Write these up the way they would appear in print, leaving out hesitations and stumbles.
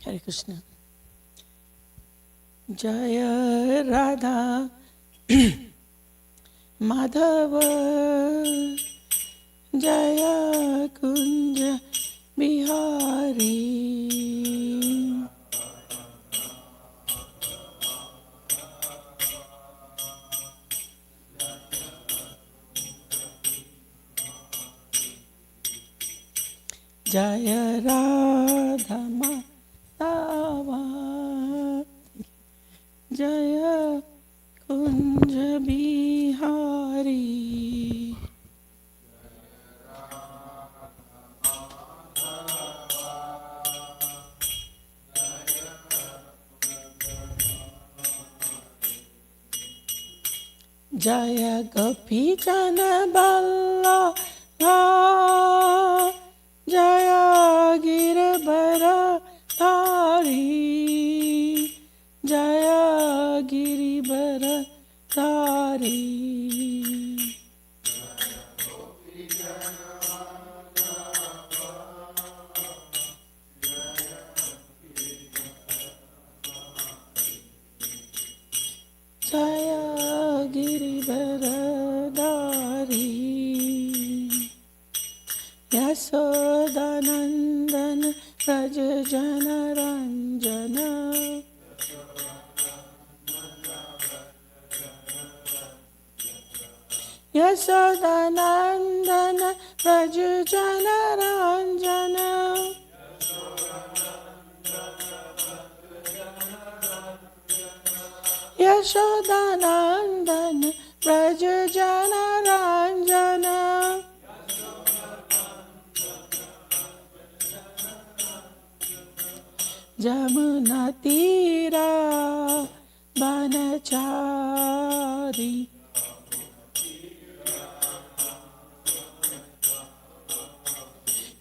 Hare Krishna. Jaya Radha Madhava Jaya Kunja Bihari Jaya Radha Madhava Jaya Kunja Bihari Jaya Gopi Jana Ballabha Jaya Giribara Dhari Jaya Giribara Dhari Jaya Giribara Dhari Yasodanandana Raja Jana Ranjana Yasodanandana Raja Jana Ranjana Yashodanandana Raja Jana Ranjana Jamuna Tira Banachari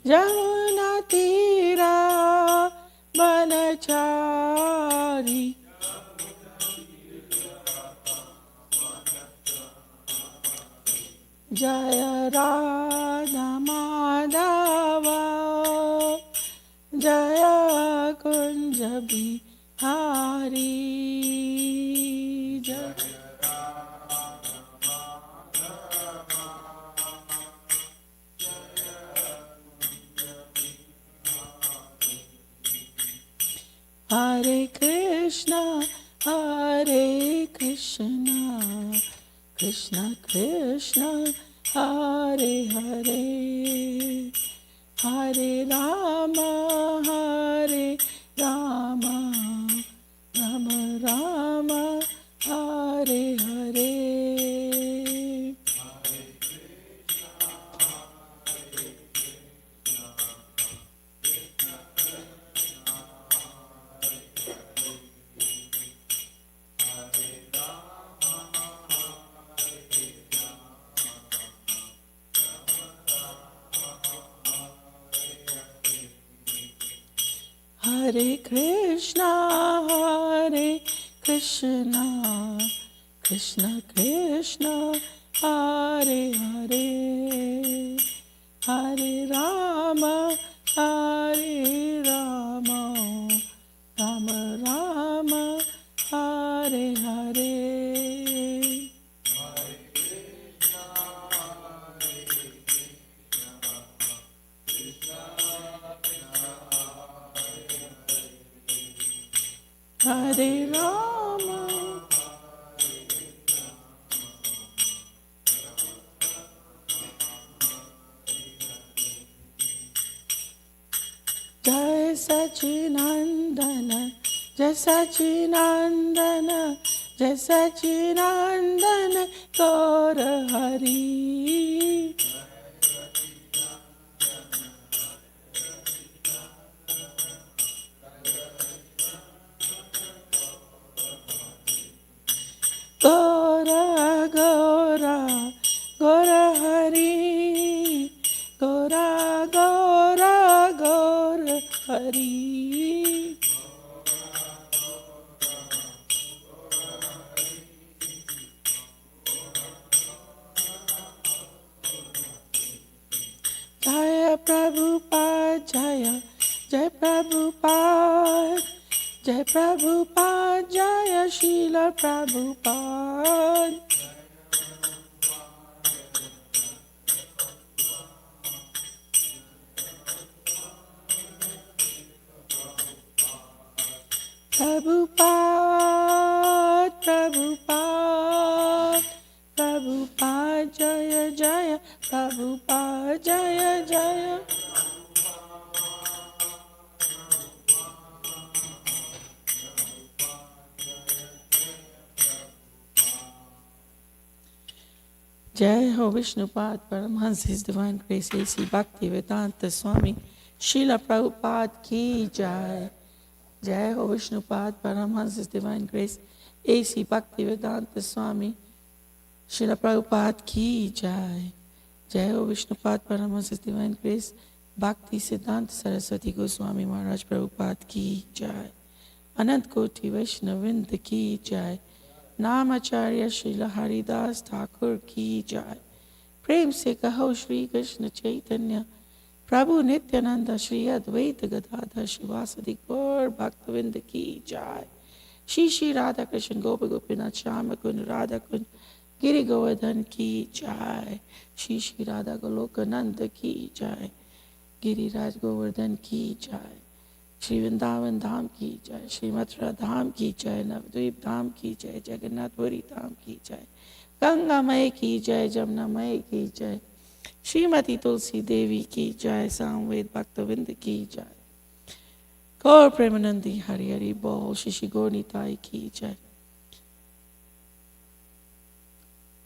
Jamuna Tira Banachari Jaya Radha Madhava Jaya Kunja Bihari Jaya Hare Krishna Krishna Krishna Hare Hare Hare Rama Rama Rama Hare Hare Hare Krishna Krishna Krishna Hare Hare Hare Rama Rama Rama Hare Hare Hare Rama, Jai Sachinandana, Jai Sachinandana, Jai Sachinandana, Gaura Hari. Gora, Gora, Gora Hari, Gora, Gora, Gora Hari. Jaya Prabhupada, Jaya, Jai Prabhupada, Jai Prabhupada, Jaya Srila Prabhupada. Prabhupada, Prabhupada, Prabhupada, Jaya Jaya, Prabhupada, Jaya Jaya. Jai Ho Vishnupad Paramahansa, His Divine Grace A.C. Bhaktivedanta Swami Srila Prabhupada Ki Jai. Jai Ho Vishnupad Paramahansa, His Divine Grace A.C. Bhaktivedanta Swami Srila Prabhupada Ki Jai. Jai Ho Vishnupad Paramahansa, His Divine Grace Bhakti Siddhanta Saraswati Goswami Maharaj Prabhupada Ki Jai. Anant Koti Vaishnavinda Ki Jai. Namacharya Srila Haridas Thakur Ki Jai. Prem se kaho Shri Krishna Chaitanya Prabhu Nityananda Shri Advaita Gadadhar Shivasadi Gaur Bhaktavinda Ki Jai. Shri Shri Radha Krishna Gopa Gopinath Shama Kund Radha Kund Giri Govardhan Ki Jai. Shri Shri Radha Goloka Nanda Ki Jai. Giri Raj Govardhan Ki Jai. Shri Vrindavan Dham Ki Jai, Shri Mathura Dham Ki Jai, Navadvip Dham Ki Jai, Jagannath Puri Dham Ki Jai, Ganga Mai Ki Jai, Jamna Mai Ki Jai, Srimati Tulsi Devi Ki Jai, Samved Bhaktavinda Ki Jai, Gaur Premanandi Hari Hari Bol, Shishi Gaur Nitai Ki Jai.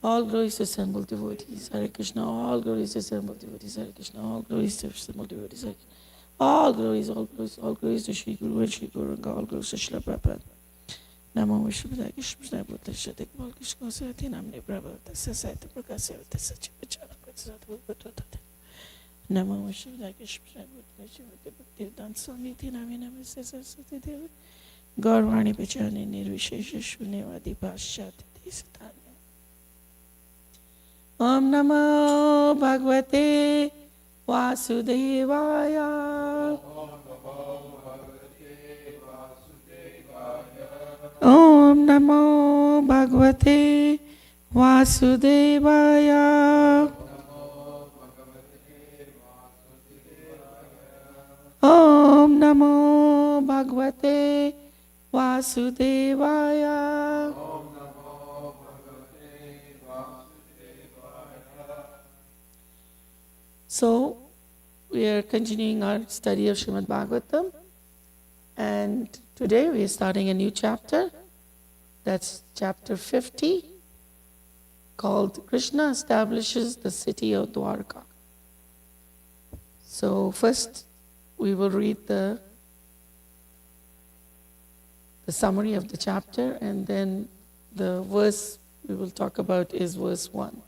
All glories to assembled devotees, Hare Krishna, all glories to assembled devotees, Hare Krishna, all glories to assembled devotees, Hare Krishna. All glories, all glories, all glories to Shri Guru and Shri Guru and all glories to Srila Prabhupada. Namo Vishnupadaya Krishna Buddha Shri Guru Krishna Sati Namne Prabhupada Sasati Prakasavata Sachi Vichara Krishna Buddha. Namo Vishnupadaya Krishna Buddha Shri Bhaktivedanta Swami Name Namaste Saraswati Devi Gaurvani Pachani Nirvishesha Shunyavadi Bhashyati Desitanya. Om Namo Bhagavate Vasudevaya. Om Namo Bhagavate Vasudevaya. Om Namo Bhagavate Vasudevaya. So, we are continuing our study of Srimad Bhagavatam, and today we are starting a new chapter. That's chapter 50, called Krishna Establishes the City of Dwarka. So first, we will read the summary of the chapter, and then the verse we will talk about is verse 1.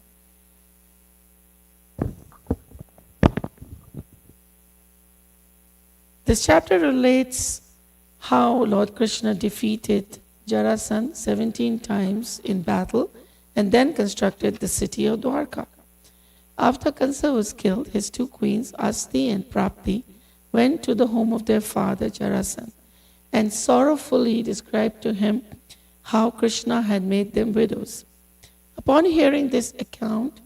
This chapter relates how Lord Krishna defeated Jarasandha 17 times in battle and then constructed the city of Dwarka. After Kansa was killed, his two queens, Asti and Prapti, went to the home of their father Jarasandha and sorrowfully described to him how Krishna had made them widows. Upon hearing this account,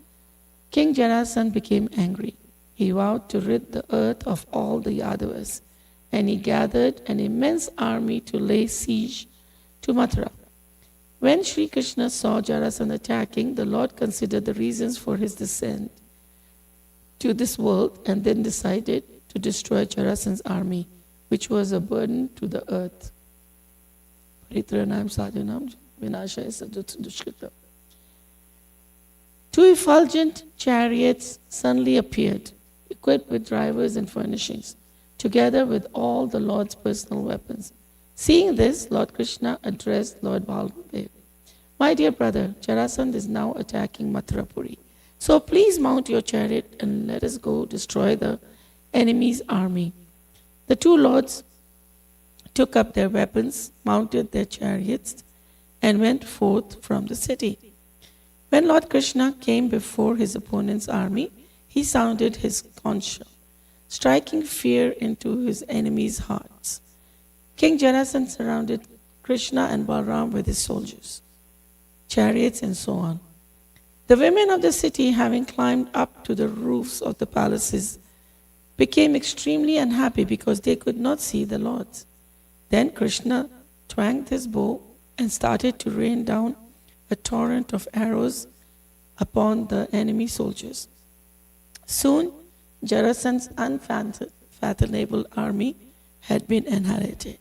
King Jarasandha became angry. He vowed to rid the earth of all the Yadavas, and he gathered an immense army to lay siege to Mathura. When Sri Krishna saw Jarasandha attacking, the Lord considered the reasons for his descent to this world and then decided to destroy Jarasandha's army, which was a burden to the earth. Paritranam sadhanam vinashaya sadushkritam. Two effulgent chariots suddenly appeared, equipped with drivers and furnishings, together with all the Lord's personal weapons. Seeing this, Lord Krishna addressed Lord Baldev. My dear brother, Jarasandha is now attacking Mathurapuri. So please mount your chariot and let us go destroy the enemy's army. The two lords took up their weapons, mounted their chariots, and went forth from the city. When Lord Krishna came before his opponent's army, he sounded his conch, striking fear into his enemies' hearts. King Jarasandha surrounded Krishna and Balram with his soldiers, chariots, and so on. The women of the city, having climbed up to the roofs of the palaces, became extremely unhappy because they could not see the lords. Then Krishna twanged his bow and started to rain down a torrent of arrows upon the enemy soldiers. Soon, Jarasandha's unfathomable army had been annihilated.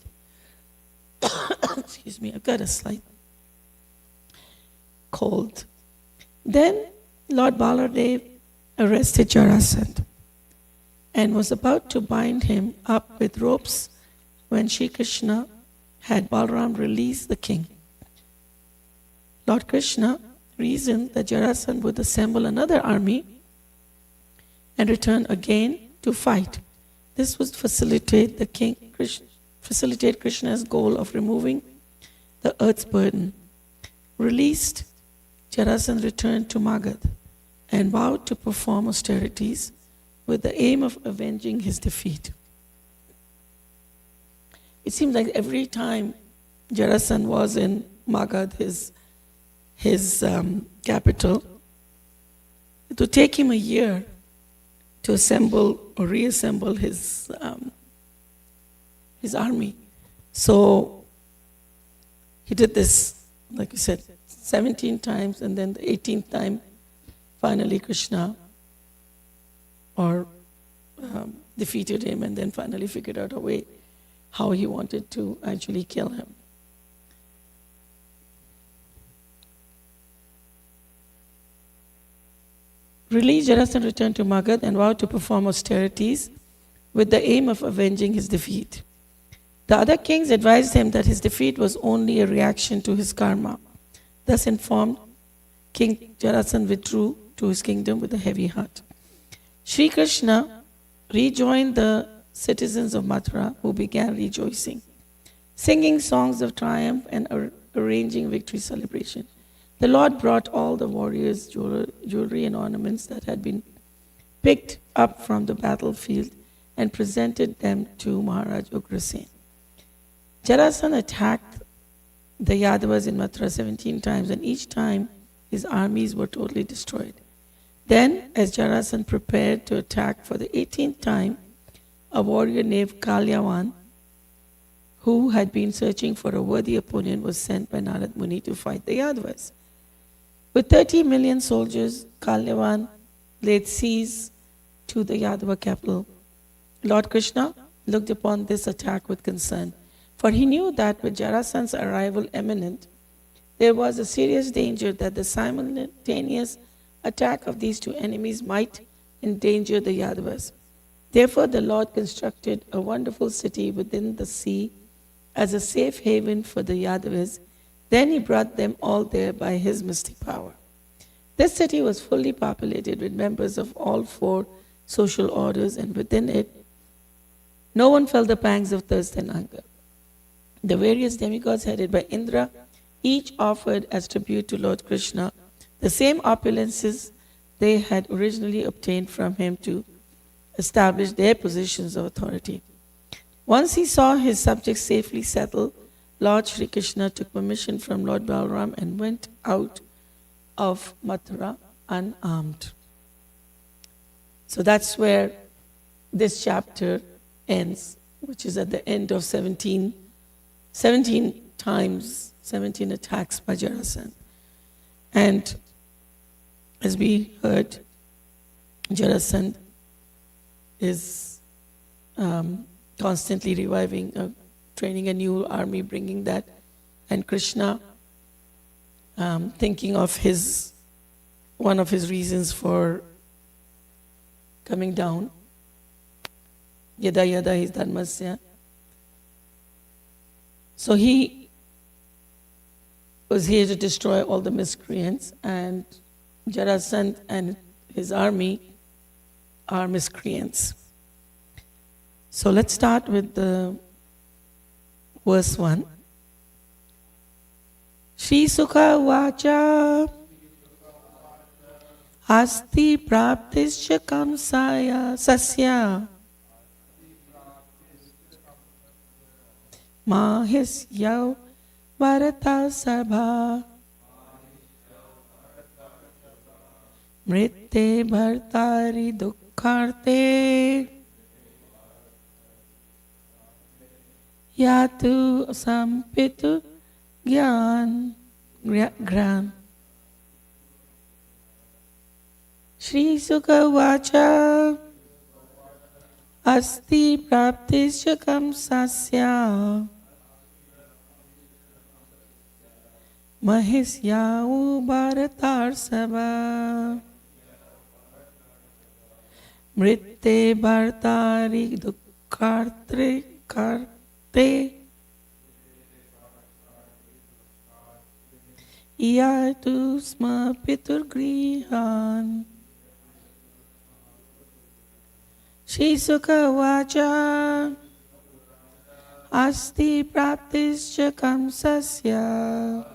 Excuse me, I've got a slight cold. Then Lord Baladev arrested Jarasandha and was about to bind him up with ropes when Sri Krishna had Balaram release the king. Lord Krishna reasoned that Jarasandha would assemble another army and return again to fight. This would facilitate Krishna's goal of removing the earth's burden. Released, Jarasandha returned to Magadha and vowed to perform austerities with the aim of avenging his defeat. It seems like every time Jarasandha was in Magadha, his capital, it would take him a year to assemble or reassemble his army. So he did this, like you said, 17 times, and then the 18th time, finally Krishna defeated him, and then finally figured out a way how he wanted to actually kill him. Released, Jarasandha returned to Magadha and vowed to perform austerities with the aim of avenging his defeat. The other kings advised him that his defeat was only a reaction to his karma. Thus informed, King Jarasandha withdrew to his kingdom with a heavy heart. Sri Krishna rejoined the citizens of Mathura, who began rejoicing, singing songs of triumph and arranging victory celebration. The Lord brought all the warriors' jewelry and ornaments that had been picked up from the battlefield and presented them to Maharaj Ugrasen. Jarasandha attacked the Yadavas in Mathura 17 times, and each time his armies were totally destroyed. Then, as Jarasandha prepared to attack for the 18th time, a warrior named Kalyavan, who had been searching for a worthy opponent, was sent by Narad Muni to fight the Yadavas. With 30 million soldiers, Kalyavan laid siege to the Yadava capital. Lord Krishna looked upon this attack with concern, for he knew that with Jarasandha's arrival imminent, there was a serious danger that the simultaneous attack of these two enemies might endanger the Yadavas. Therefore, the Lord constructed a wonderful city within the sea as a safe haven for the Yadavas. Then he brought them all there by his mystic power. This city was fully populated with members of all four social orders, and within it, no one felt the pangs of thirst and hunger. The various demigods headed by Indra each offered as tribute to Lord Krishna the same opulences they had originally obtained from him to establish their positions of authority. Once he saw his subjects safely settled, Lord Sri Krishna took permission from Lord Balaram and went out of Mathura unarmed. So that's where this chapter ends, which is at the end of 17 times, 17 attacks by Jarasandha. And as we heard, Jarasandha is constantly reviving, training a new army, bringing that. And Krishna, thinking of one of his reasons for coming down, yada yada is dharmasya. So he was here to destroy all the miscreants, and Jarasandha and his army are miscreants. So let's start with the verse 1. Shri Sukha Vacha Asti Praptischa Kamsaya Sasya Mahisyav Bharata Sabha Mritte Bhartari Dukkharte Yatu Sampitu Gyan Gran. Shri Sukha Vacha Asti Praptischa Kamsasya Mahisyavu Bharatar Sabha Mritte Bhartari Dukkharte Karte Yatu Sma Pitur Grihan. Shri Sukha Vacha Asti Praptischa Kamsasya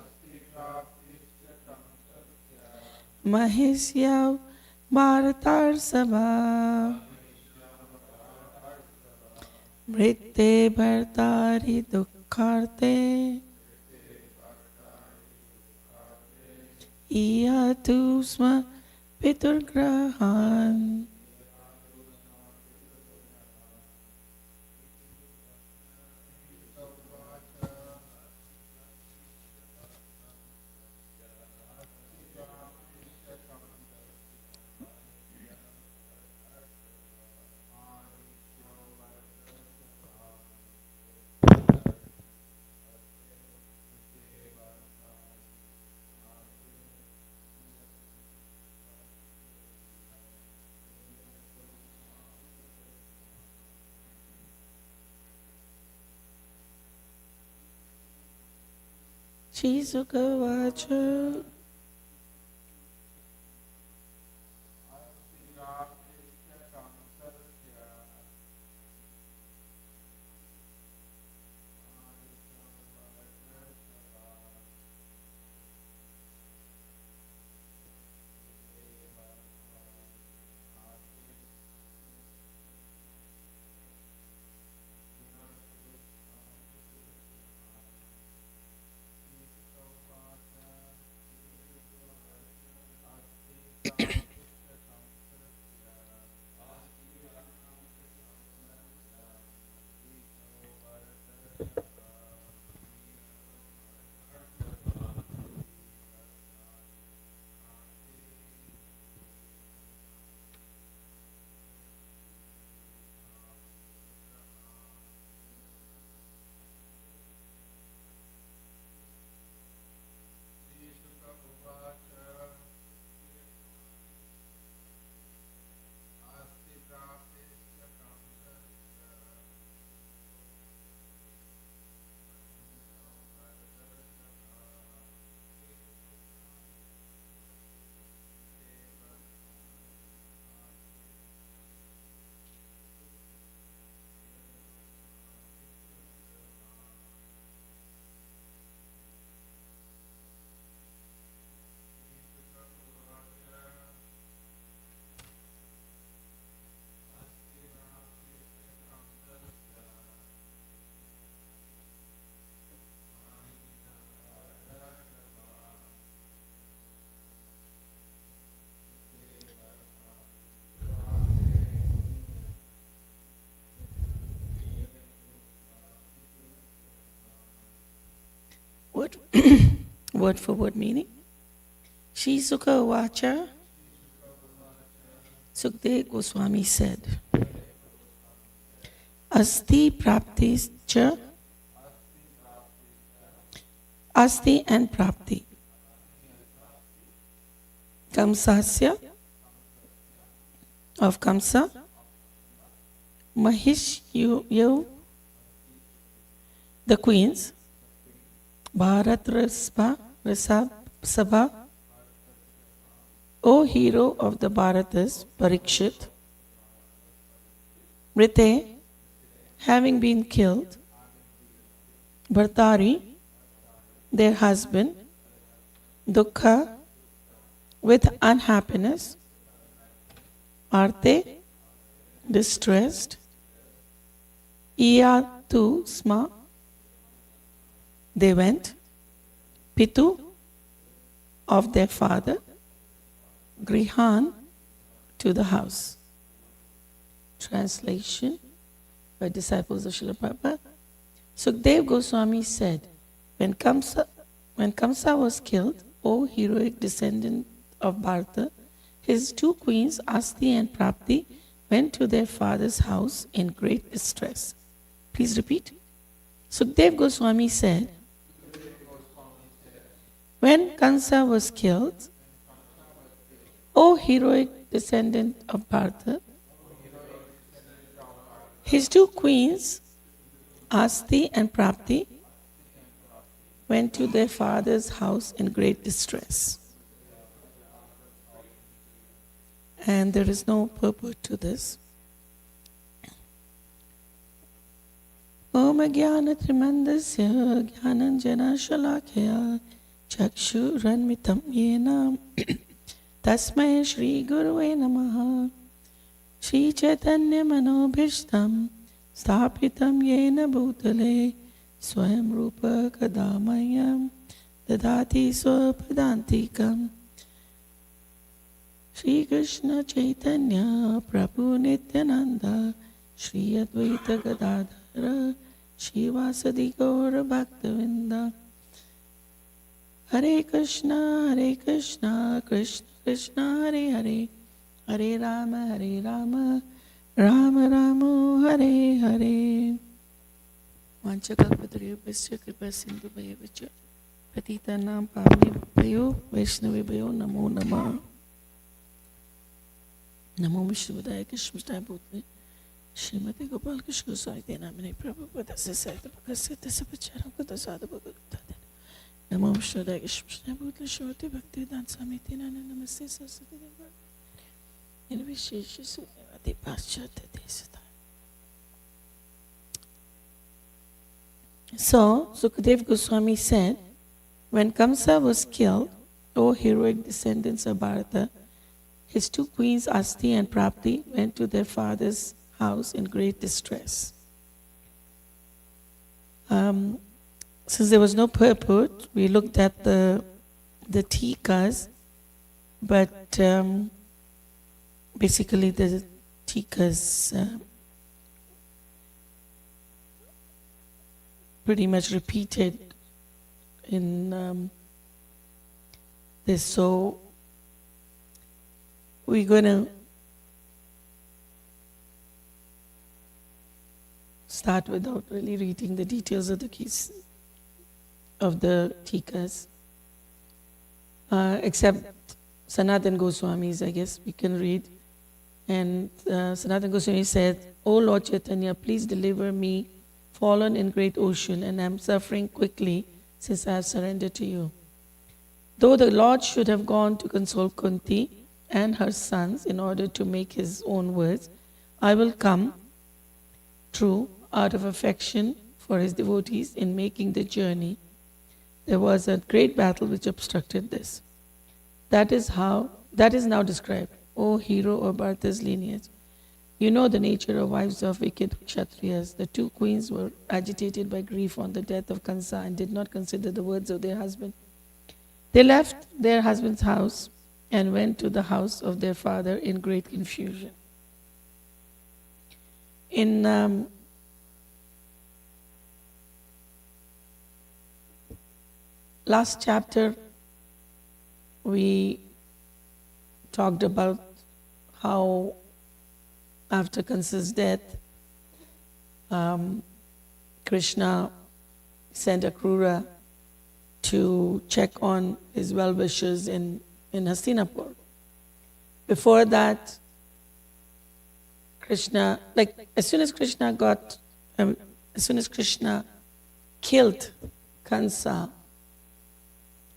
Mahisyav Bharatar Sabha Mritte Bhartari Dukkharte Iyatu Sma Pitur Grahan. Shri Sukha Vacha word, word for word meaning. Shri Sukha Vacha, Sukdev Goswami said, Asti Prapti Cha, Asti and Prapti. Kamsasya, of Kamsa, Mahish Yu, the queens, Bharat Sabha, O hero of the Bharatas, Parikshit, Rite, having been killed, Bhartari, their husband, Dukkha, with unhappiness, Arte, distressed, Iyatu Sma, they went, Pitu, of their father, Grihan, to the house. Translation by disciples of Srila Prabhupada. Sukdev Goswami said, when Kamsa was killed, O heroic descendant of Bharata, his two queens, Asti and Prapti, went to their father's house in great distress. Please repeat. Sukdev Goswami said, when Kamsa was killed, O heroic descendant of Bharata, his two queens, Asti and Prapti, went to their father's house in great distress. And there is no purport to this. Om Jnana Trimandasya Jnananjana Shalakya Chakshuranmitam Yena Tasmai Shri Gurave Namaha Shri Chaitanya Manobhishtam Sthapitam Yena Bhutale Swayam Rupa Kadamayam Dadati Swapadantikam Shri Krishna Chaitanya Prabhu Nityananda Shri Advaita Gadadhara Shri Vasadi Gaura Bhaktavinda Hare Krishna Krishna Krishna Hare Hare Hare Rama Rama Rama Hare Hare Vanchakalpatarubhasya Kripa Sindhu Bhayavacha Patitanam Pavnebhyo Vaishnavibhyo Namo Namah Namo Vishnupadaya Krishna Bhutale Srimati Gopal Krishna Goswami Namane Prabhupada Sasayata Bhakasita Sapacharam Kata Sadhu Bhagavata Namo Vishnupadaya Krishna Bhutale Shorti Bhakti Vedanta Swami Nana Namaste Saraswati Deva Nirvishesha Sunyavati Paschata Desata. So, Sukadev Goswami said, when Kamsa was killed, O heroic descendants of Bharata, his two queens, Asti and Prapti, went to their father's house in great distress. Since there was no purport, we looked at the tikas, but basically the tikas pretty much repeated in this. So we're going to start without really reading the details of the keys of the tikas, except Sanatan Goswami's, I guess we can read. And Sanatan Goswami said, O Lord Chaitanya, please deliver me, fallen in great ocean, and am suffering quickly since I have surrendered to you. Though the Lord should have gone to console Kunti and her sons in order to make his own words, I will come true out of affection for his devotees in making the journey. There was a great battle which obstructed this. That is now described, O hero of Bharata's lineage. You know the nature of wives of wicked Kshatriyas. The two queens were agitated by grief on the death of Kansa and did not consider the words of their husband. They left their husband's house and went to the house of their father in great confusion. last chapter, we talked about how after Kansa's death, Krishna sent Akrura to check on his well-wishers in Hastinapur. Before that, Krishna, as soon as Krishna killed Kansa,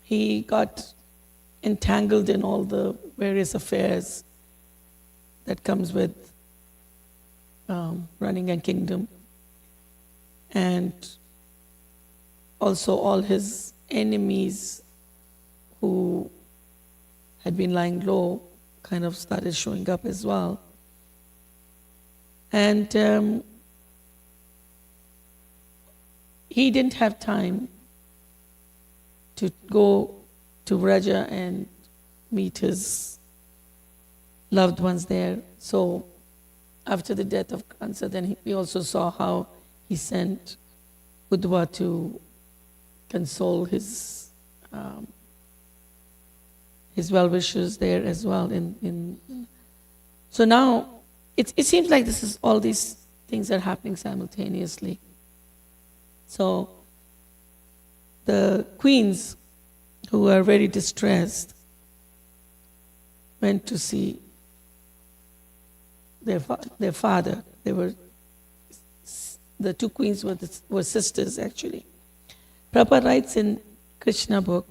he got entangled in all the various affairs that comes with running a kingdom. And also all his enemies who had been lying low kind of started showing up as well. And he didn't have time to go to Vraja and meet his loved ones there. So after the death of Kansa, then we also saw how he sent Uddhava to console his well-wishers there as well. So now it seems like all these things are happening simultaneously. So the queens who are very distressed went to see their father. The two queens were sisters, actually. Prabhupada writes in Krishna book,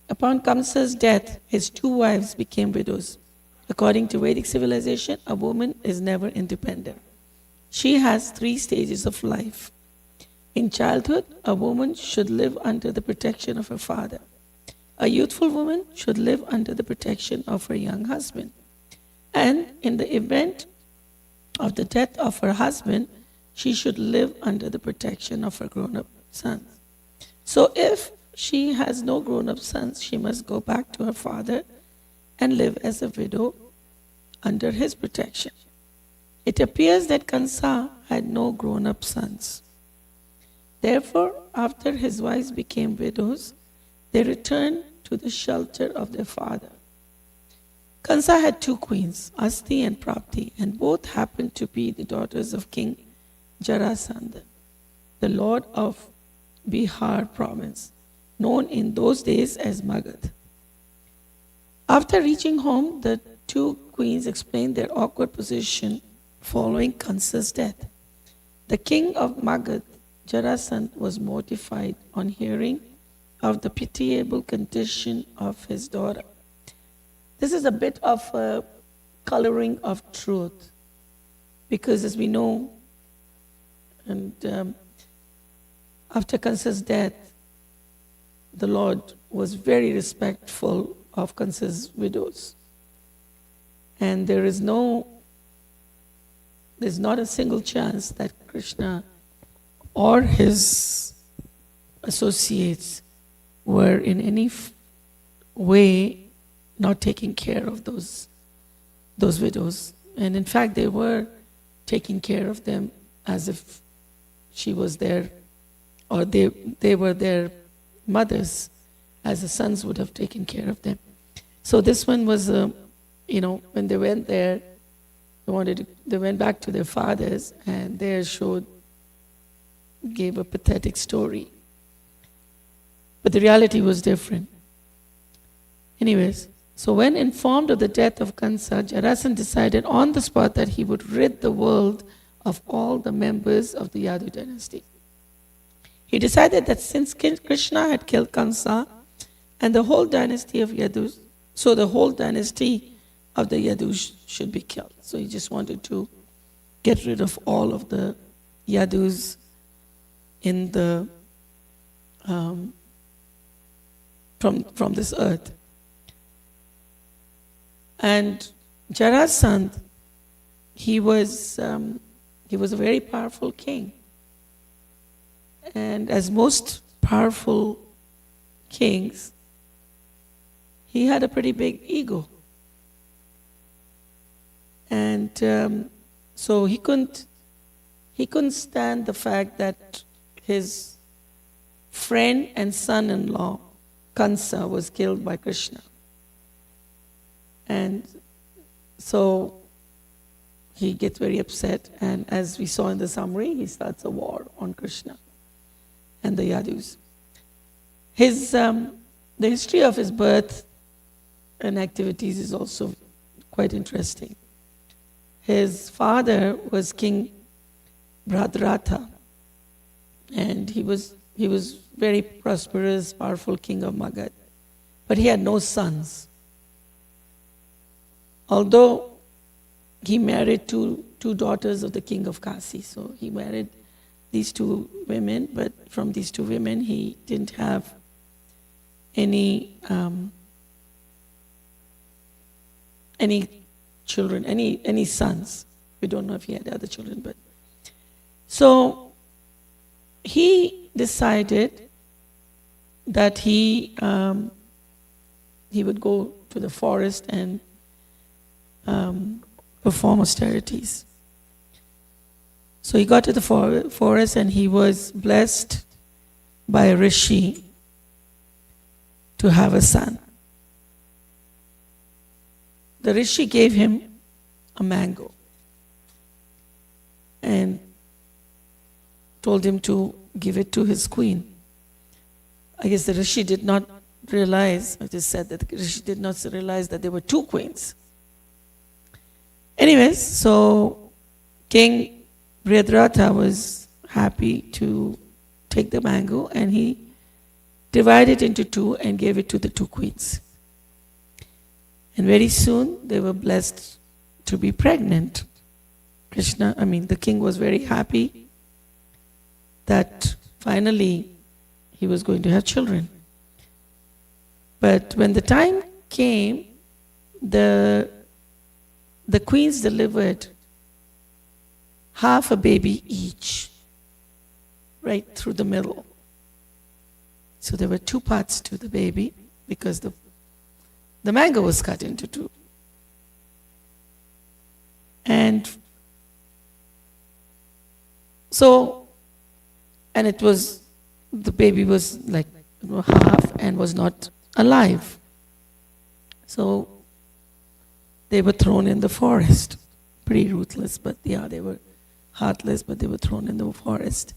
upon Kamsa's death, his two wives became widows. According to Vedic civilization, a woman is never independent. She has 3 stages of life. In childhood, a woman should live under the protection of her father. A youthful woman should live under the protection of her young husband. And in the event of the death of her husband, she should live under the protection of her grown-up sons. So if she has no grown-up sons, she must go back to her father and live as a widow under his protection. It appears that Kansa had no grown-up sons. Therefore, after his wives became widows, they returned to the shelter of their father. Kansa had 2 queens, Asti and Prapti, and both happened to be the daughters of King Jarasandha, the lord of Bihar province, known in those days as Magad. After reaching home, the 2 queens explained their awkward position following Kansa's death. The king of Magad, Jarasandha, was mortified on hearing of the pitiable condition of his daughter. This is a bit of a coloring of truth, because as we know, and after Kansa's death, the Lord was very respectful of Kansa's widows. And there's not a single chance that Krishna or his associates were in any way not taking care of those widows. And in fact, they were taking care of them as if she was there, or they were their mothers, as the sons would have taken care of them. So this one was, when they went there, they went back to their fathers, and there gave a pathetic story. But the reality was different. Anyways, so when informed of the death of Kansa, Jarasandha decided on the spot that he would rid the world of all the members of the Yadu dynasty. He decided that since Krishna had killed Kansa and the whole dynasty of Yadus, so the whole dynasty of the Yadus should be killed. So he just wanted to get rid of all of the Yadus in the from this earth. And Jarasandha, he was a very powerful king. And as most powerful kings, he had a pretty big ego. And so he couldn't stand the fact that his friend and son-in-law, Kansa, was killed by Krishna. And so he gets very upset, and as we saw in the summary, he starts a war on Krishna and the Yadus. The history of his birth and activities is also quite interesting. His father was King Bhadratha, and he was very prosperous, powerful king of Magad, but he had no sons. Although he married two daughters of the king of Kasi, so he married these two women, but from these two women he didn't have any children, any sons. We don't know if he had other children, but so he decided that he would go to the forest and perform austerities. So he got to the forest, and he was blessed by a rishi to have a son. The rishi gave him a mango and told him to give it to his queen. I guess the rishi did not realize, I just said that the rishi did not realize that there were two queens. Anyways, so King Bhadratha was happy to take the mango, and he divided it into two and gave it to the two queens. And very soon they were blessed to be pregnant. The king was very happy that finally he was going to have children. But when the time came, the queens delivered half a baby each, right through the middle. So there were two parts to the baby because the mango was cut into two. And so, and it was, the baby was like half and was not alive. So they were thrown in the forest. Pretty ruthless, but yeah, they were heartless, but they were thrown in the forest.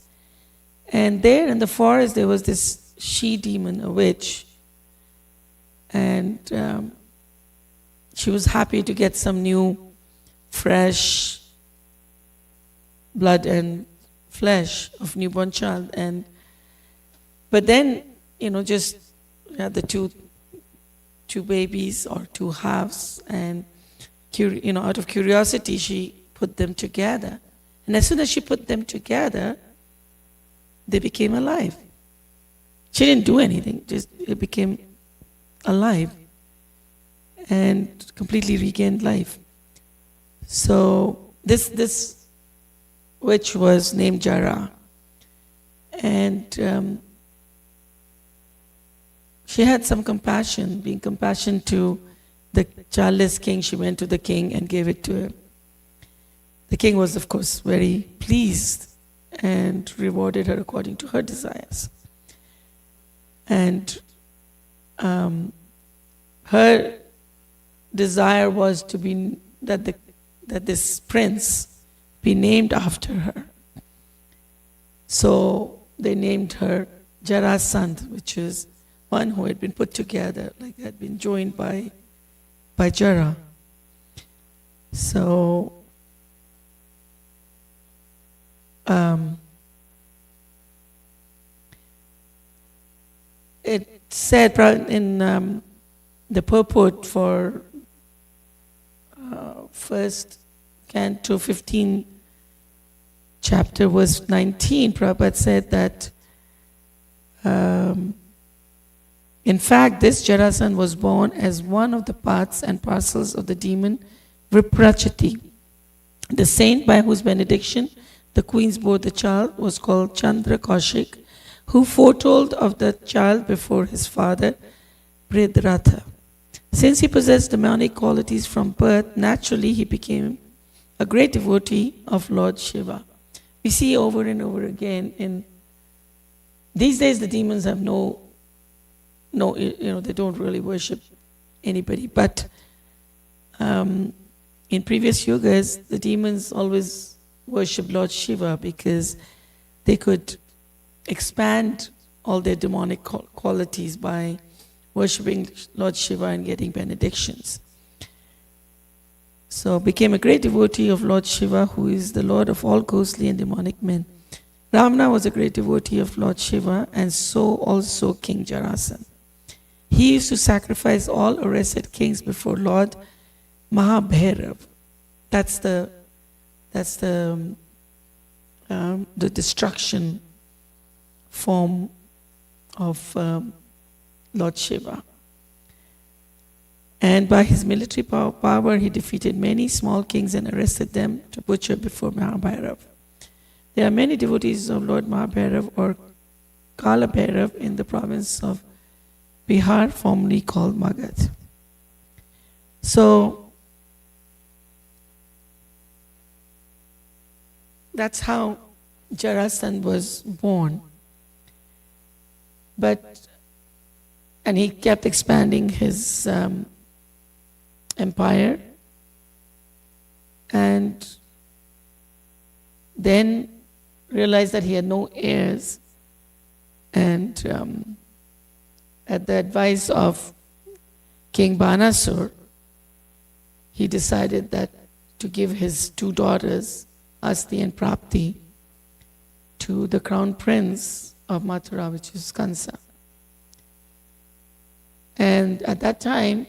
And there in the forest, there was this she-demon, a witch, and she was happy to get some new, fresh blood and flesh of newborn child. But then, just had the two babies or two halves, and out of curiosity, she put them together. And as soon as she put them together, they became alive. She didn't do anything, just it became alive and completely regained life. So this witch was named Jara, and she had some compassion, being compassion to the childless king. She went to the king and gave it to him. The king was, of course, very pleased and rewarded her according to her desires. And her desire was to be that this prince be named after her. So they named her Jarasandh, which is one who had been put together, like had been joined by Jara. So it said in the purport for first canto 15 chapter verse 19, Prabhupada said that in fact this Jarasandh was born as one of the parts and parcels of the demon Viprachati. The saint by whose benediction the queens bore the child was called Chandra Kaushik, who foretold of the child before his father Bhadratha. Since he possessed demonic qualities from birth, naturally he became a great devotee of Lord Shiva. We see over and over again in These days the demons have no, they don't really worship anybody. But in previous yugas, the demons always worship Lord Shiva because they could expand all their demonic qualities by worshipping Lord Shiva and getting benedictions. So became a great devotee of Lord Shiva, who is the Lord of all ghostly and demonic men. Ravana was a great devotee of Lord Shiva, and so also King Jarasandha. He used to sacrifice all arrested kings before Lord Mahabhairav. That's the destruction form of Lord Shiva. And by his military power, he defeated many small kings and arrested them to butcher before Mahabhairav. There are many devotees of Lord Mahabhairav or Kala Bhairav in the province of Bihar, formerly called Magad. So that's how Jarasandha was born. And he kept expanding his empire, and then realized that he had no heirs, and at the advice of King Banasur, he decided that to give his two daughters, Asti and Prapti, to the crown prince of Mathura, which is Kansa. And at that time,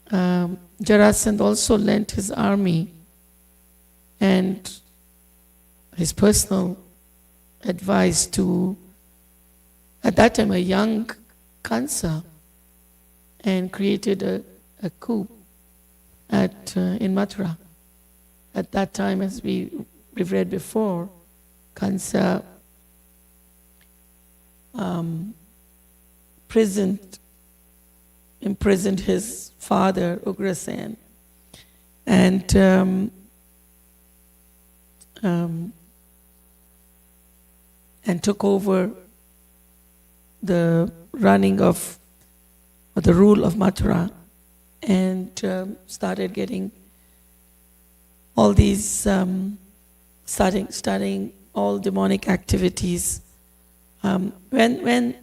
Jarasandha also lent his army and his personal advice to, at that time, a young Kansa, and created a coup in Mathura. At that time, as we've read before, Kansa imprisoned his father, Ugrasen, and took over the running of, or the rule of Mathura, and started getting all these, starting all demonic activities. When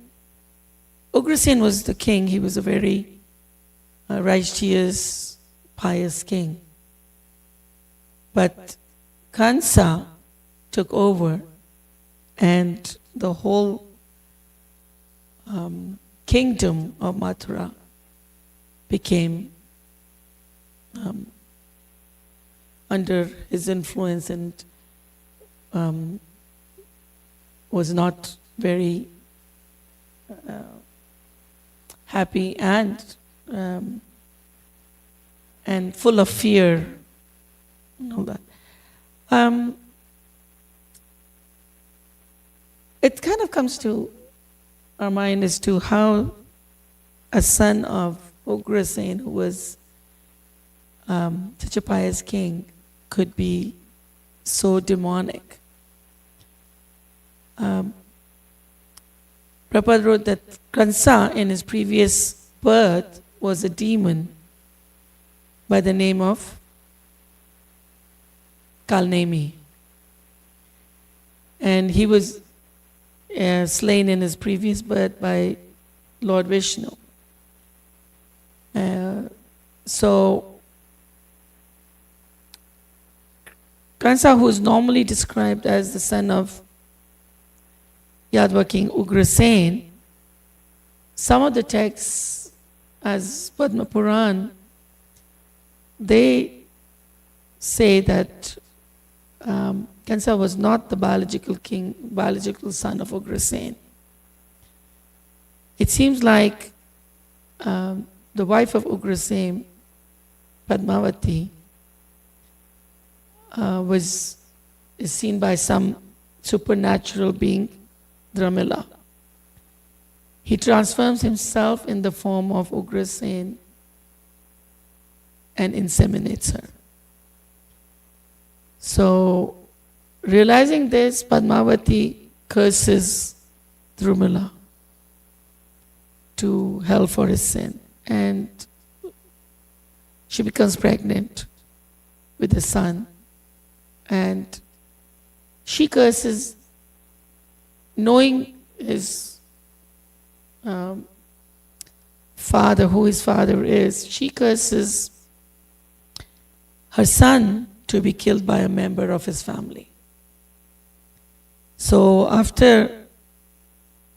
Ugrasen was the king, he was a very righteous, pious king. But Kansa took over, and the whole kingdom of Mathura became under his influence, and was not very happy and full of fear and all that. It kind of comes to our mind as to how a son of Ugrasen, who was such a pious king, could be so demonic. Prabhupada wrote that Kansa, in his previous birth, was a demon by the name of Kalnemi. And he was slain in his previous birth by Lord Vishnu. So Kansa, who is normally described as the son of Yadava King Ugrasen, some of the texts, as Padma Puran, they say that Kansa was not the biological son of Ugrasen. It seems like the wife of Ugrasen, Padmavati, is seen by some supernatural being, Dramila. He transforms himself in the form of Ugrasen and inseminates her. So, realizing this, Padmavati curses Drumila to hell for his sin. And she becomes pregnant with a son. And she curses, knowing his father, who his father is, she curses her son to be killed by a member of his family. So after,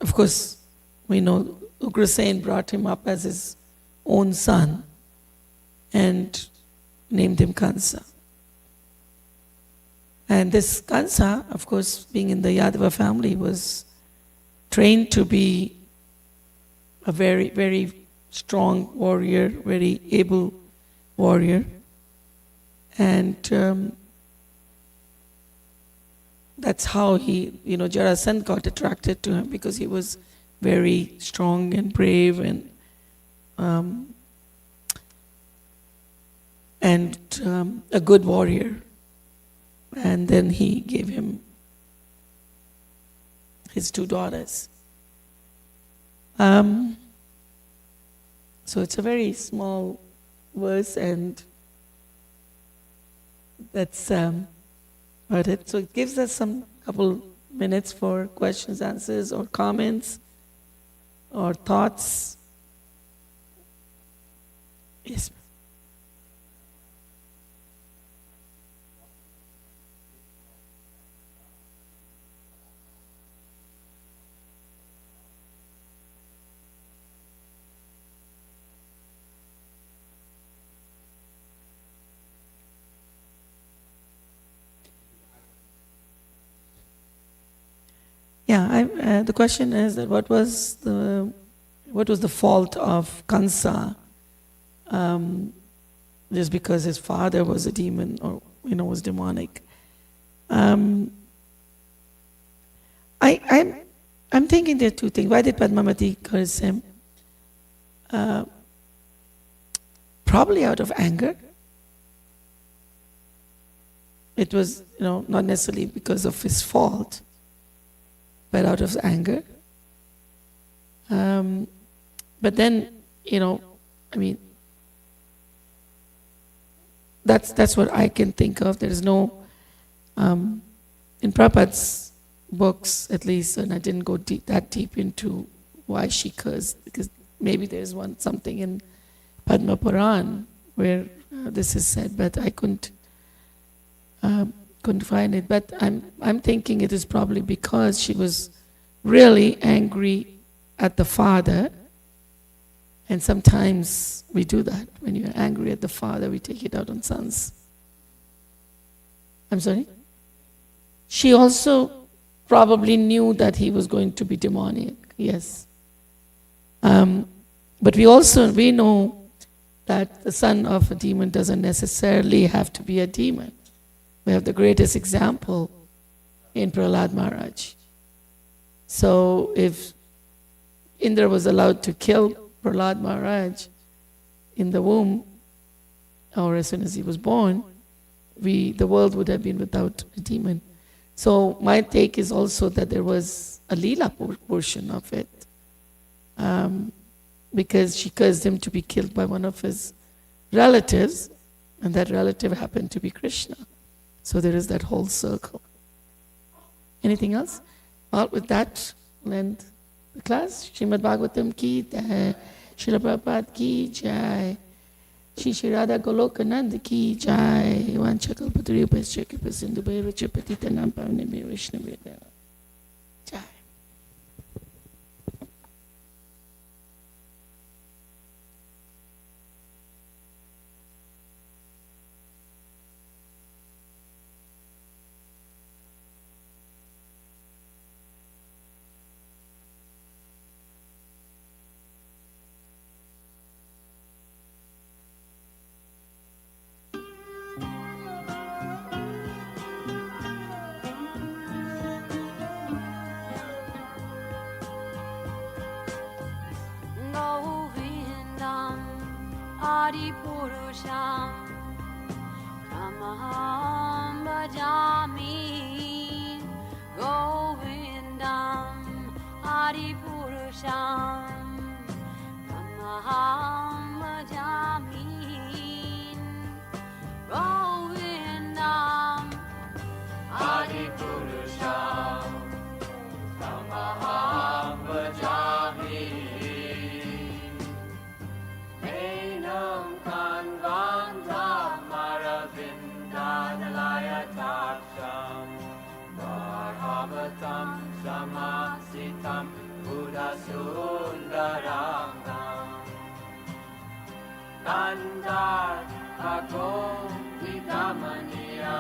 of course, we know Ugrasen brought him up as his own son and named him Kansa. And this Kansa, of course, being in the Yadava family, was trained to be a very, very strong warrior, very able warrior. And that's how he, Jarasandha got attracted to him, because he was very strong and brave and a good warrior. And then he gave him his 2 daughters. So it's a very small verse, and that's about it. So it gives us some couple minutes for questions, answers, or comments, or thoughts. Yes. Yeah, the question is that what was the fault of Kansa, just because his father was a demon, or was demonic. I'm thinking there are 2 things. Why did Padmavati curse him? Probably out of anger. It was, not necessarily because of his fault, but out of anger. But then, that's what I can think of. There is no, in Prabhupada's books at least, and I didn't go that deep into why she cursed, because maybe there's something in Padma Puran where this is said, but I couldn't find it. But I'm thinking it is probably because she was really angry at the father. And sometimes we do that. When you're angry at the father, we take it out on sons. I'm sorry? She also probably knew that he was going to be demonic, yes. But we know that the son of a demon doesn't necessarily have to be a demon. We have the greatest example in Prahlad Maharaj. So if Indra was allowed to kill Prahlad Maharaj in the womb, or as soon as he was born, the world would have been without a demon. So my take is also that there was a Leela portion of it, because she cursed him to be killed by one of his relatives, and that relative happened to be Krishna. So there is that whole circle. Anything else? Well, with that, we'll end the class. Srimad Bhagavatam ki jai, Srila Prabhupada ki jai, Shri Radha Goloka Nand ki jai, Vanchakalpatarubhasya Kripasindhubhaiva Patitanam Pavanebhyo Vaishnavaya jai. Adipurusham Tamaham Bhajami Govindam Adi Avatam Samasitam Buddha Sundarangam Kandar Ako Vitamaniya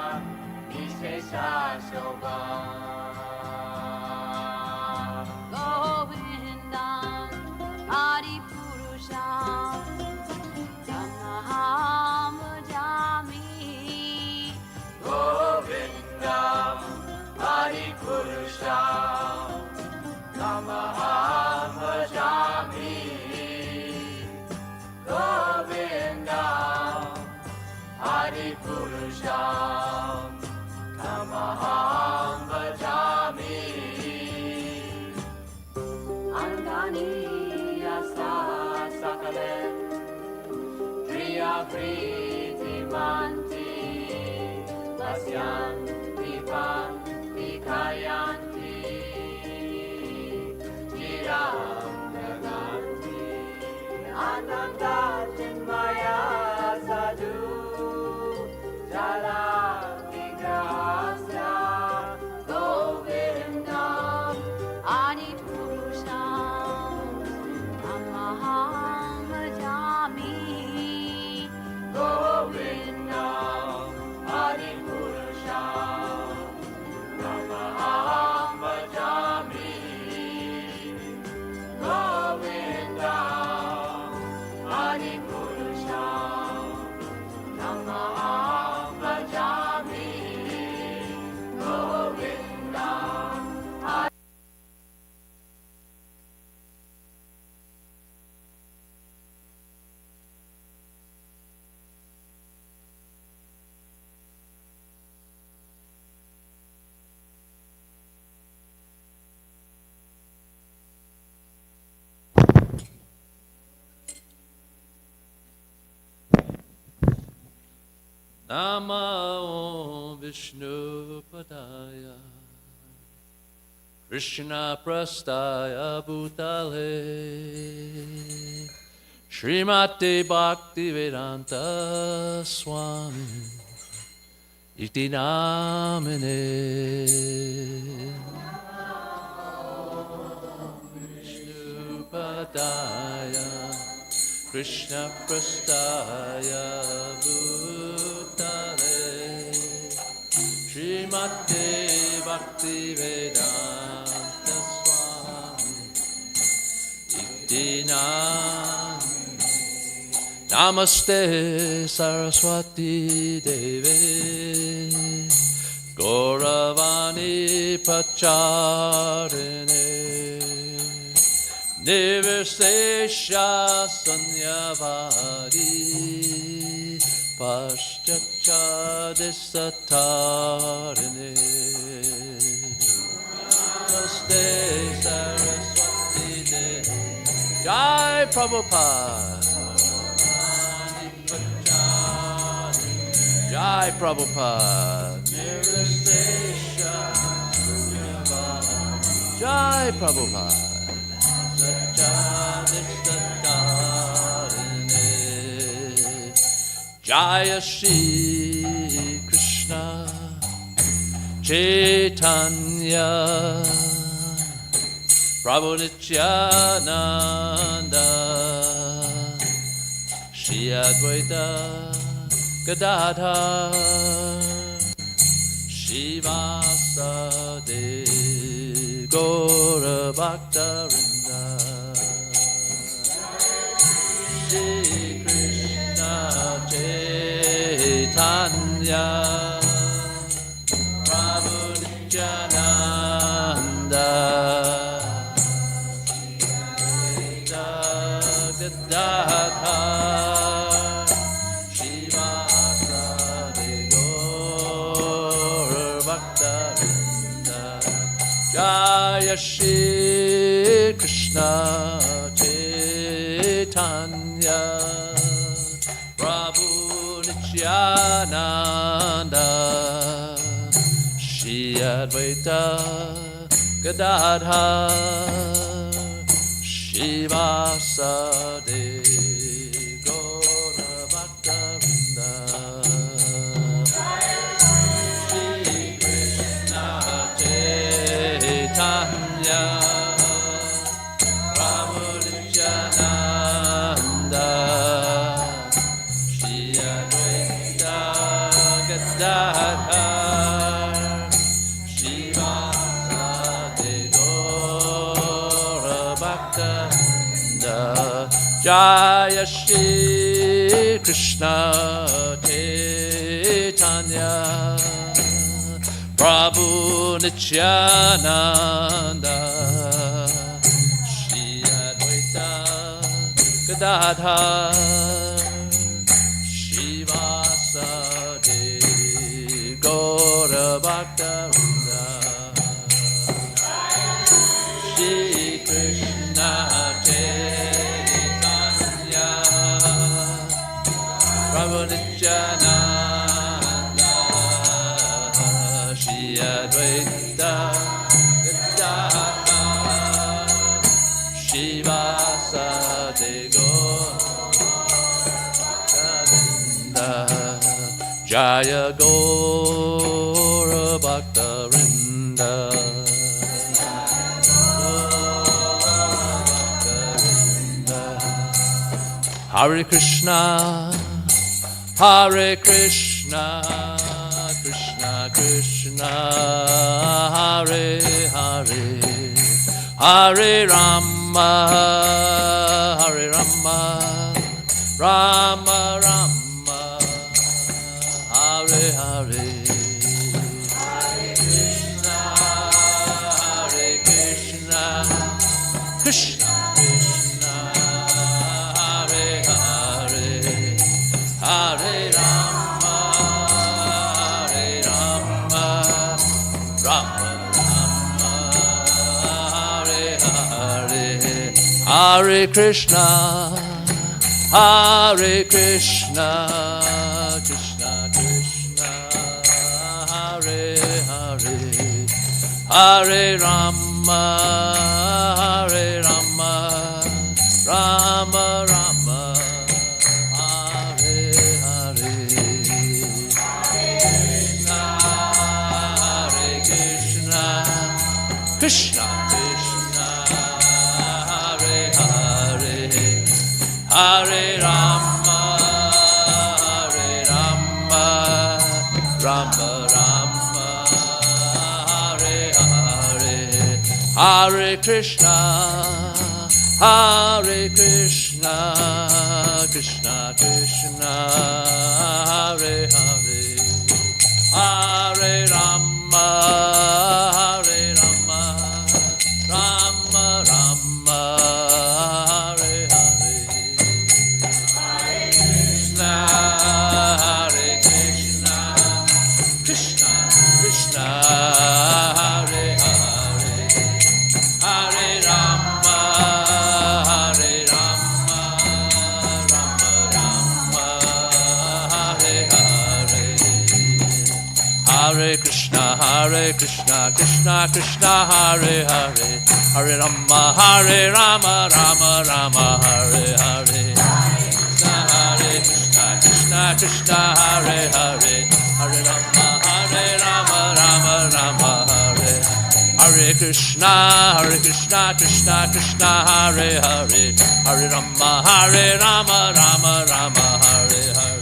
Vishesha Shobha Govindam Adipurusham Tamaham Bhajami Govindam Adipurusham Tamaham Bhajami Govindam Adipurusham Tamaham Bhajami Andani Yasa Sakale Priya Priti Manti Vasyan Vipan Vikayanti Giram Naganti Ananda Chinmaya Sadhu Jala Vigrasya Govindam Adipurusham Tamaham Bhajami Govindam Adipurusham Tamaham Bhajami Govindam Adipurusham Tamaham Bhajami Govindam Namo Vishnu Padaya Krishna Prastaya Bhutale Srimati Bhakti Vedanta Swami Iti Namine Vishnu Padaya Krishna Prastaya Bhutale Srimate Bhakti Vedanta Swami Iti Namaste Saraswati Deve Gauravani Pacharine Nirvishesha Sanyavadi Paschatcha Disatarine Namaste Saraswati Devi Jai Prabhupada Jai Prabhupada Nirvishesha Sanyavadi Jai Prabhupada Jaya Shri Krishna Chaitanya Prabhu Nityananda Shri Advaita Gadadhar Shivasade Gaura Bhaktarinda Shri Krishna Chaitanya Prabhu Nityananda Gadadhar Shivasade Gaura Bhaktarinda Jaya Shri Krishna Chaitanya Prabhu Nityananda Shri Advaita Gadadhar Shivasade Gaura Bhaktarinda Shri Krishna Chaitanya Jaya Shri Krishna Chaitanya Prabhu Nityananda Shri Advaita Gadadhar Shivasadi Gaura Bhaktarinda Shri Krishna Chaitanya Prabhu Nityananda Shri Advaita Gadadhar Shivasadi Gaura Jaya Gaura Bhaktarinda Hare Krishna, Hare Krishna, Krishna Krishna, Hare Hare, Hare Rama, Hare Rama, Rama Rama, Hare Hare. Hare Krishna, Hare Krishna, Krishna Krishna, Hare Hare, Hare Rama, Hare Rama, Rama Rama, Hare Hare, Hare Krishna, Hare Krishna, Krishna Krishna, Hare Hare, Hare Rama, Hare Rama, Rama Rama, Hare Hare, Hare Krishna, Krishna Krishna, Hare Hare, Hare Rama, Hare Rama, Rama Rama, Hare Hare, Hare Krishna, Hare Krishna, Krishna Krishna, Hare Hare, Hare Rama, Hare Rama, Rama Rama, Hare Hare, Hare Krishna, Hare Krishna, Krishna Krishna, Hare Hare, Hare Rama, Hare Rama, Rama Rama, Hare Hare, Hare Krishna, Krishna Krishna, Hare Hare, Hare Rama, Rama Rama, Hare Hare, Hare Krishna, Krishna, Hare Hare, Hare Rama, Rama Rama, Hare Hare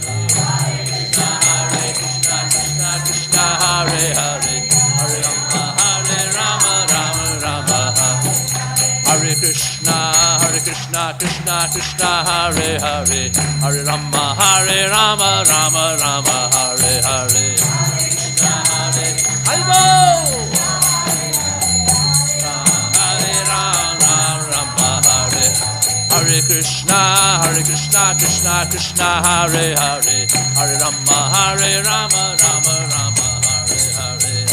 Krishna, Krishna, Hare Hare, Hare Rama, Rama Rama, Hare Hare, Hare Krishna, Krishna, Hare Hare, Hare Rama, Rama Rama, Hare Krishna, Krishna, Hare Hare, Hare Rama, Rama Rama, Hare Hare, Krishna, Hare Hare. Hare Krishna, Krishna, Hare Hare, Hare Rama, Rama Rama, Hare Hare,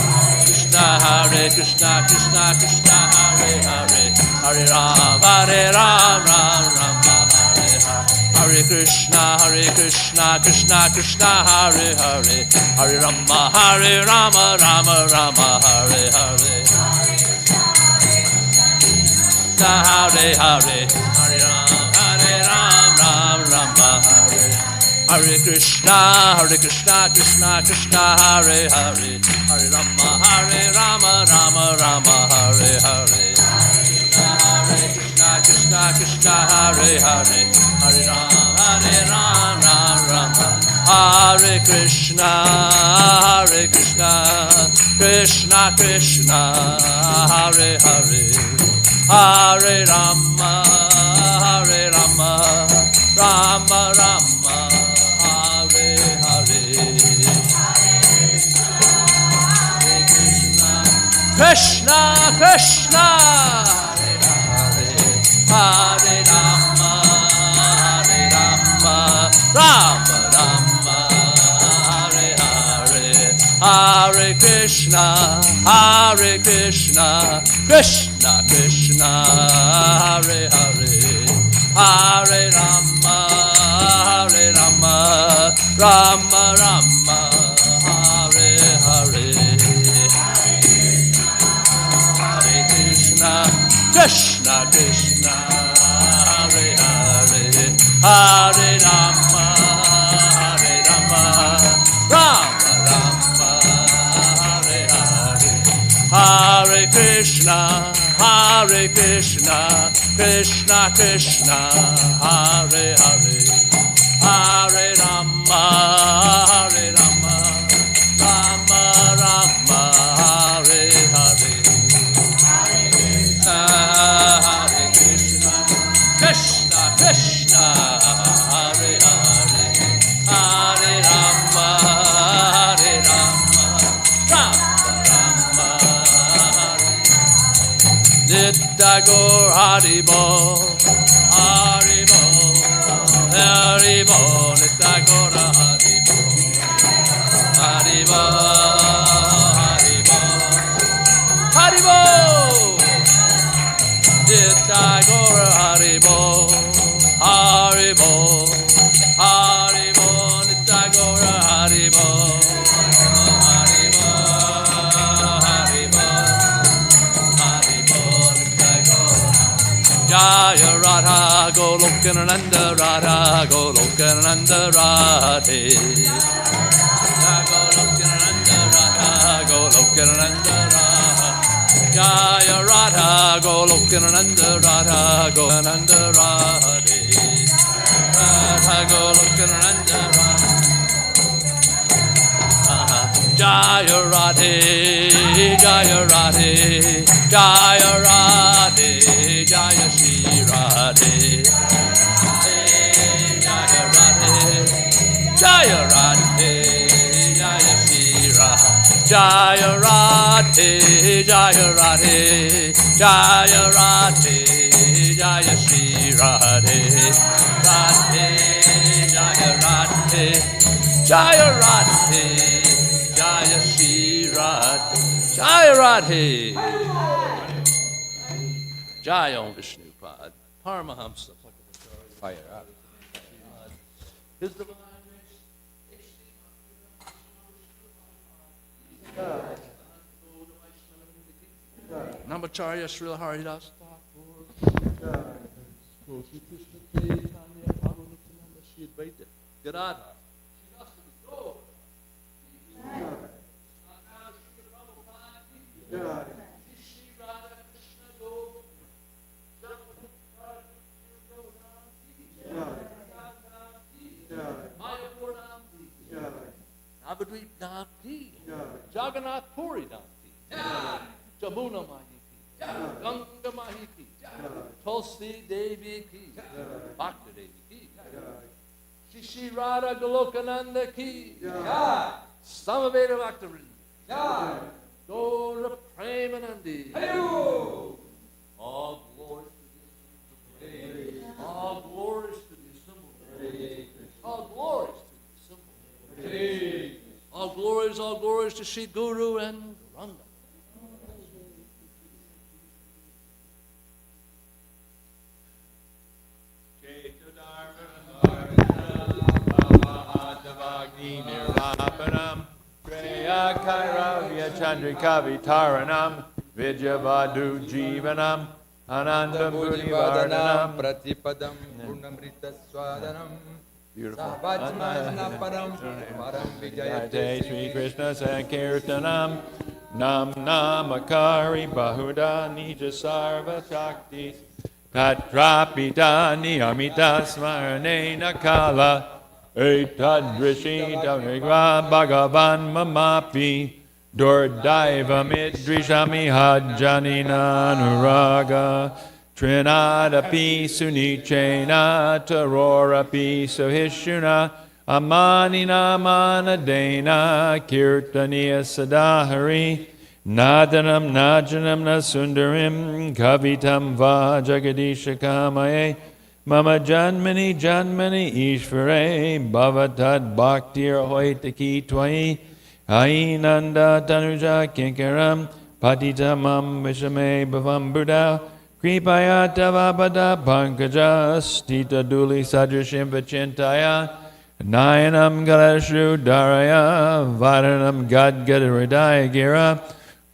Krishna, Krishna, Hare Hare, Hare Rama, Rama Rama, Hare Hare, Hare Krishna, Krishna, Hare Hare, Hare Rama, Rama Rama, Hare Hare, Hare Hare, Hare Ram, Rama, Hare, Hare Krishna, Krishna, Hare Hare, Hare Rama, Rama Rama, Hare Hare, Krishna, Krishna, Hare Hare, Hare Ram, Rama, Hare Krishna, Krishna, Hare Hare, Hare Rama, Hare Rama, Rama Rama, Hare Hare. Krishna, Krishna, Hare Rama, Hare Rama, Rama Rama, Hare Hare, Hare Krishna, Krishna Krishna, Hare Hare, Hare Rama, Rama Rama, Hare Hare. Krishna, Krishna, Hare Hare, Hare Rama, Rama Rama, Hare Hare, Hare Krishna, Krishna Krishna, Hare Hare, Hare Rama, Rama Rama, Hare Hare. Hare Krishna, Krishna Krishna, Hare Hare, Hare Rama, Rama Rama, Nitya Gaur Haribo, Haribo, Haribo, Nitya Gaur Haribo, Haribo, Haribo, Haribo. Nitya Gaur Haribo, Haribo, Haribo, Nitya Gaur Haribo, Haribo, Haribo, Haribo, Nitya Gaur. Jaya Radha Golokananda Radha Golokananda Radhe. Golokananda Radha Golokananda Radha. Jaya Radha Golokananda Radha Golokananda Radhe. Radha Golokananda Radha. Jaya Radhe, Jaya Radhe, Jaya Radhe, Jaya Shri Radhe. Jaya Radhe, Jaya Radhe, Jaya Shri Radhe. Jaya Radhe, Jaya Radhe, Jaya Radhe, Jaya Shri Radhe. Radhe, Jaya Radhe, Jaya Radhe, Jaya Shri Radhe. Jaya Radhe. Jaya Om Vishnupad. Paramahamsa. Fire out. His divine Namacharya Srila Haridas Thakur. Gadadha. Navadvip Navti, Jagannath Puri Navti, Jamuna Mahiti, Ganga Mahiti, Tulsi Devi Ki, Bhakti Devi Ki, Shishi Radha Golokananda Ki, Samaveda Bhaktivinoda, Dora Premanandi. All glories to the symbol. All glories to the symbol. All glories to the symbol. All glories to Sri Guru and Ranga. Chandrikavitaranam Vijavadu Jivanam Anandam Purivardhanam Pratipadam Purnamrita Swadanam Beautiful. Param Jayate Sri Krishna Sankirtanam Nam Namakari Bahuda Nija Sarva Shakti Tatrapidani Amita Smarane Nakala Etadrishi Damigva Bhagavan Mamapi Dordaiva Midrishami Hajjanina Nuraga Trinadapi Sunichena Tarorapi Sohishuna Amanina Manadena Kirtaniya Sadahari Nadanam Najanam Nasundarim Kavitam Va Jagadisha Kamaye Mama Janmani Janmani Ishvare Bhavatad Bhaktir Hoitaki Twai Ainanda Tanuja Kinkaram Patitamam Vishame Bhavam Buddha Kripaya Tavapada Pankaja Stita Duli Sadrashim Vachintaya Nayanam Galashu Daraya Varanam Gadgadaridaya Gira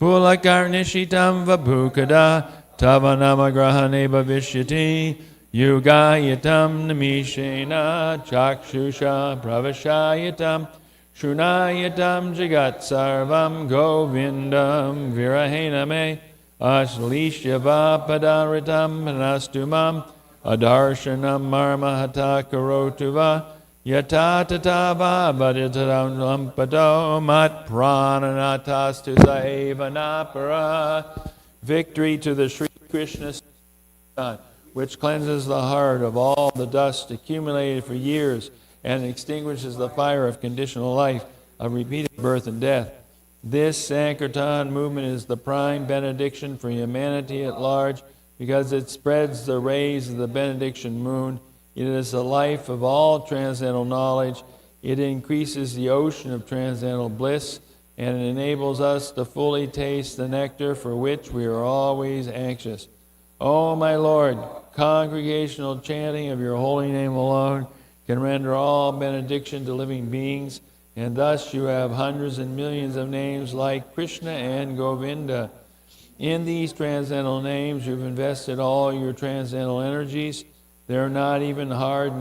Pulakarnishitam Vabhukada Tavanama Grahane Bhavishyati Yugayatam Namishena Chakshusha Pravashayatam Shunayatam Jagat Sarvam Govindam Virahename Ashlishyava Padaritam Nastumam Adarshanam Marmahata Karotuva Yatatatava Baditaram Lampado Mat Prananatas Saevanapara. Victory to the Sri Krishna Son, which cleanses the heart of all the dust accumulated for years and extinguishes the fire of conditional life, of repeated birth and death. This Sankirtan movement is the prime benediction for humanity at large because it spreads the rays of the benediction moon. It is the life of all transcendental knowledge. It increases the ocean of transcendental bliss, and it enables us to fully taste the nectar for which we are always anxious. O my Lord, congregational chanting of your holy name alone can render all benediction to living beings, and thus you have hundreds and millions of names like Krishna and Govinda. In these transcendental names, you've invested all your transcendental energies. They're not even hard